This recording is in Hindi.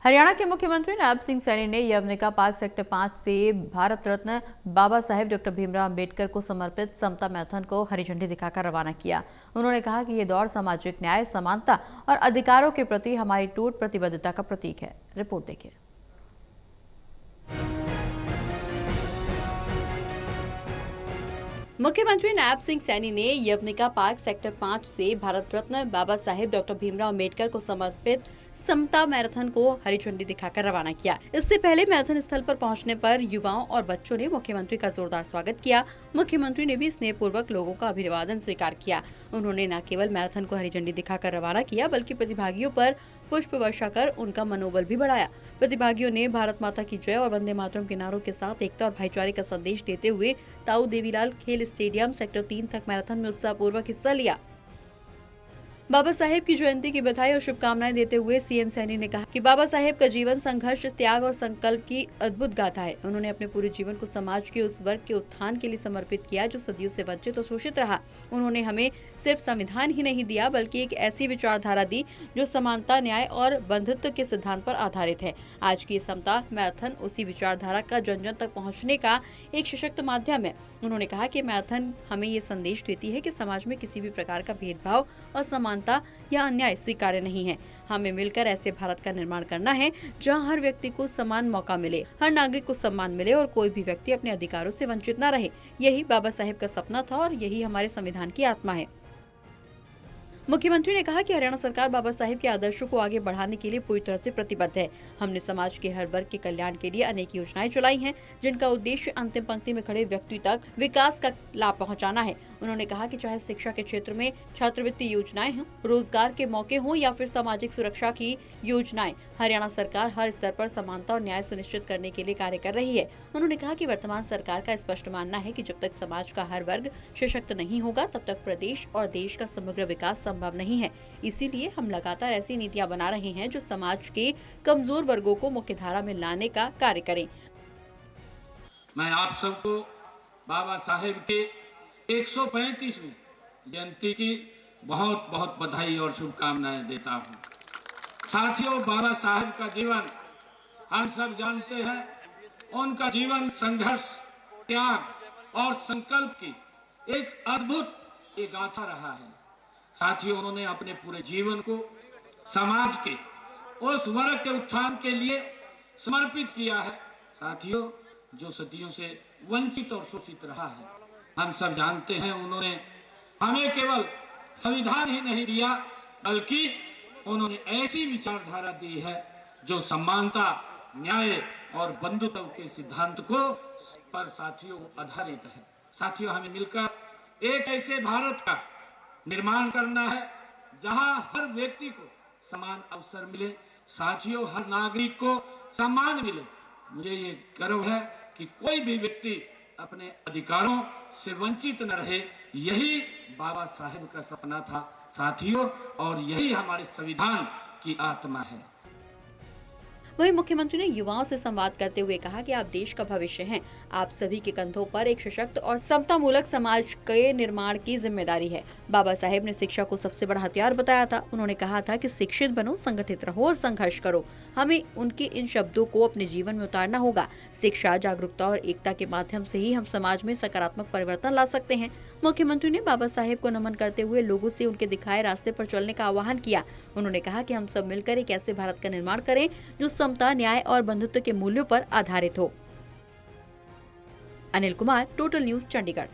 हरियाणा के मुख्यमंत्री नायब सिंह सैनी ने यवनिका पार्क सेक्टर 5 से भारत रत्न बाबा साहेब डॉक्टर भीमराव अंबेडकर को समर्पित समता मैराथन को हरी झंडी दिखाकर रवाना किया। उन्होंने कहा कि ये दौड़ सामाजिक न्याय, समानता और अधिकारों के प्रति हमारी टूट प्रतिबद्धता का प्रतीक है। रिपोर्ट देखिए। मुख्यमंत्री नायब सिंह सैनी ने यवनिका पार्क सेक्टर 5 से भारत रत्न बाबा साहेब डॉक्टर भीमराव अंबेडकर को समर्पित समता मैराथन को हरी झंडी दिखाकर रवाना किया। इससे पहले मैराथन स्थल पर पहुंचने पर युवाओं और बच्चों ने मुख्यमंत्री का जोरदार स्वागत किया। मुख्यमंत्री ने भी स्नेहपूर्वक लोगों का अभिवादन स्वीकार किया। उन्होंने न केवल मैराथन को हरी झंडी दिखाकर रवाना किया, बल्कि प्रतिभागियों पर पुष्प वर्षा कर उनका मनोबल भी बढ़ाया। प्रतिभागियों ने भारत माता की जय और वंदे मातरम के नारों के साथ एकता और भाईचारे का संदेश देते हुए ताऊ देवीलाल खेल स्टेडियम सेक्टर 3 तक मैराथन में उत्साहपूर्वक हिस्सा लिया। बाबा साहेब की जयंती की बधाई और शुभकामनाएं देते हुए सीएम सैनी ने कहा कि बाबा साहेब का जीवन संघर्ष, त्याग और संकल्प की अद्भुत गाथा है। उन्होंने अपने पूरे जीवन को समाज के उस वर्ग के उत्थान के लिए समर्पित किया जो सदियों से वंचित और शोषित रहा। उन्होंने हमें सिर्फ संविधान ही नहीं दिया, बल्कि एक ऐसी विचारधारा दी जो समानता, न्याय और बंधुत्व के सिद्धांत पर आधारित है। आज की समता मैराथन उसी विचारधारा का जन जन तक पहुँचने का एक सशक्त माध्यम है। उन्होंने कहा कि मैराथन हमें ये संदेश देती है कि समाज में किसी भी प्रकार का भेदभाव और समानता या अन्याय स्वीकार्य नहीं है। हमें मिलकर ऐसे भारत का निर्माण करना है जहां हर व्यक्ति को समान मौका मिले, हर नागरिक को सम्मान मिले और कोई भी व्यक्ति अपने अधिकारों से वंचित न रहे। यही बाबा साहेब का सपना था और यही हमारे संविधान की आत्मा है। मुख्यमंत्री ने कहा कि हरियाणा सरकार बाबा साहेब के आदर्शों को आगे बढ़ाने के लिए पूरी तरह से प्रतिबद्ध है। हमने समाज के हर वर्ग के कल्याण के लिए अनेक योजनाएं चलाई हैं, जिनका उद्देश्य अंतिम पंक्ति में खड़े व्यक्ति तक विकास का लाभ पहुंचाना है। उन्होंने कहा कि चाहे शिक्षा के क्षेत्र में छात्रवृत्ति योजनाएं हों, रोजगार के मौके हों या फिर सामाजिक सुरक्षा की योजनाएं, हरियाणा सरकार हर स्तर पर समानता और न्याय सुनिश्चित करने के लिए कार्य कर रही है। उन्होंने कहा कि वर्तमान सरकार का स्पष्ट मानना है कि जब तक समाज का हर वर्ग सशक्त नहीं होगा, तब तक प्रदेश और देश का समग्र विकास संभव नहीं है। इसीलिए हम लगातार ऐसी नीतियां बना रहे हैं जो समाज के कमजोर वर्गों को मुख्यधारा में लाने का कार्य करें। मैं आप सबको बाबा साहेब के 135वीं जयंती की बहुत बहुत बधाई और शुभकामनाएं देता हूं। साथियों, बाबा साहेब का जीवन हम सब जानते हैं। उनका जीवन संघर्ष, त्याग और संकल्प की एक अद्भुत एक गाथा रहा है। साथियों, उन्होंने अपने पूरे जीवन को समाज के उस वर्ग के उत्थान के लिए समर्पित किया है, साथियों, जो सदियों से वंचित और शोषित रहा है। हम सब जानते हैं, उन्होंने हमें केवल संविधान ही नहीं दिया, बल्कि उन्होंने ऐसी विचारधारा दी है जो समानता, न्याय और बंधुत्व के सिद्धांत को पर साथियों आधारित है। साथियों, हमें मिलकर एक ऐसे भारत का निर्माण करना है जहां हर व्यक्ति को समान अवसर मिले, साथियों, हर नागरिक को सम्मान मिले। मुझे ये गर्व है कि कोई भी व्यक्ति अपने अधिकारों से वंचित न रहे। यही बाबा साहेब का सपना था साथियों, और यही हमारे संविधान की आत्मा है। वहीं मुख्यमंत्री ने युवाओं से संवाद करते हुए कहा कि आप देश का भविष्य हैं। आप सभी के कंधों पर एक सशक्त और समतामूलक समाज के निर्माण की जिम्मेदारी है। बाबा साहेब ने शिक्षा को सबसे बड़ा हथियार बताया था। उन्होंने कहा था कि शिक्षित बनो, संगठित रहो और संघर्ष करो। हमें उनके इन शब्दों को अपने जीवन में उतारना होगा। शिक्षा, जागरूकता और एकता के माध्यम से ही हम समाज में सकारात्मक परिवर्तन ला सकते हैं। मुख्यमंत्री ने बाबा साहेब को नमन करते हुए लोगों से उनके दिखाए रास्ते पर चलने का आह्वान किया। उन्होंने कहा कि हम सब मिलकर एक ऐसे भारत का निर्माण करें जो समता, न्याय और बंधुत्व के मूल्यों पर आधारित हो। Anil Kumar, total news, Chandigarh.